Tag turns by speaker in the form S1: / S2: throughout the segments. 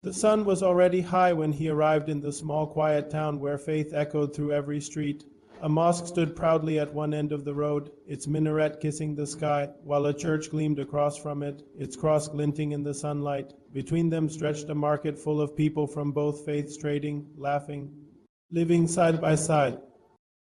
S1: The sun was already high when he arrived in the small quiet town where faith echoed through every street. A mosque stood proudly at one end of the road, its minaret kissing the sky, while a church gleamed across from it, its cross glinting in the sunlight. Between them stretched a market full of people from both faiths trading, laughing, living side by side.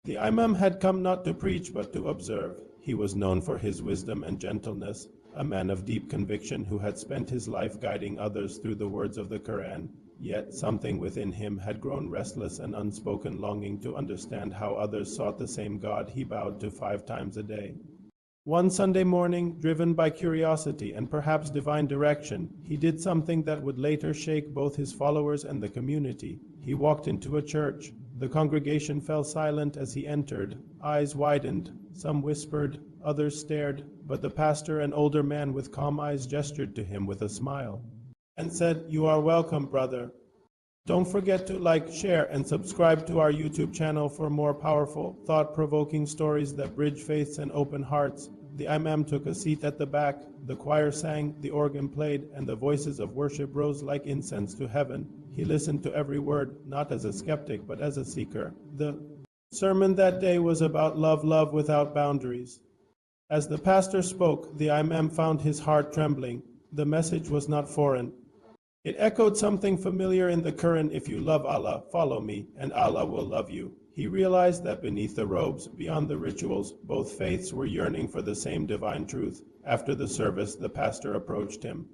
S1: The Imam had come not to preach but to observe. He was known for his wisdom and gentleness, a man of deep conviction who had spent his life guiding others through the words of the Quran. Yet something within him had grown restless, an unspoken longing to understand how others sought the same God he bowed to 5 times a day. One Sunday morning, driven by curiosity and perhaps divine direction, he did something that would later shake both his followers and the community. He walked into a church. The congregation fell silent as he entered. Eyes widened. Some whispered, others stared, but the pastor, an older man with calm eyes, gestured to him with a smile and said, "You are welcome, brother. Don't forget to like, share, and subscribe to our YouTube channel for more powerful, thought-provoking stories that bridge faiths and open hearts." The Imam took a seat at the back. The choir sang, the organ played, and the voices of worship rose like incense to heaven. He listened to every word, not as a skeptic, but as a seeker. The sermon that day was about love without boundaries. As the pastor spoke, the Imam found his heart trembling. The message was not foreign. It echoed something familiar in the Quran: if you love Allah, follow me, and Allah will love you. He realized that beneath the robes, beyond the rituals, both faiths were yearning for the same divine truth. After the service, the pastor approached him.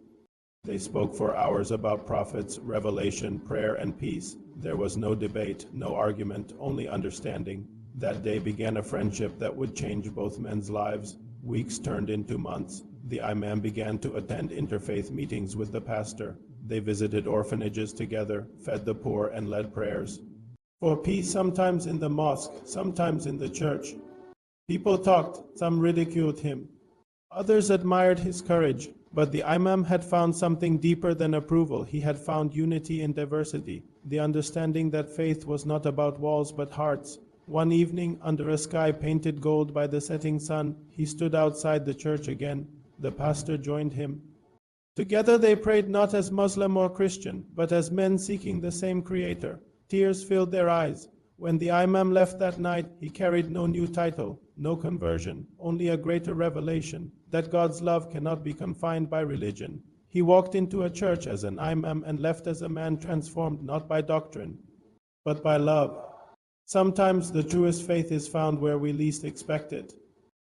S1: They spoke for hours about prophets, revelation, prayer, and peace. There was no debate, no argument, only understanding. That day began a friendship that would change both men's lives. Weeks turned into months. The Imam began to attend interfaith meetings with the pastor. They visited orphanages together, fed the poor, and led prayers for peace, sometimes in the mosque, sometimes in the church. People talked, some ridiculed him. Others admired his courage, but the Imam had found something deeper than approval. He had found unity in diversity, the understanding that faith was not about walls but hearts. One evening, under a sky painted gold by the setting sun, he stood outside the church again. The pastor joined him. Together they prayed not as Muslim or Christian, but as men seeking the same Creator. Tears filled their eyes. When the Imam left that night, he carried no new title, no conversion, only a greater revelation that God's love cannot be confined by religion. He walked into a church as an Imam and left as a man transformed not by doctrine, but by love. Sometimes the truest faith is found where we least expect it.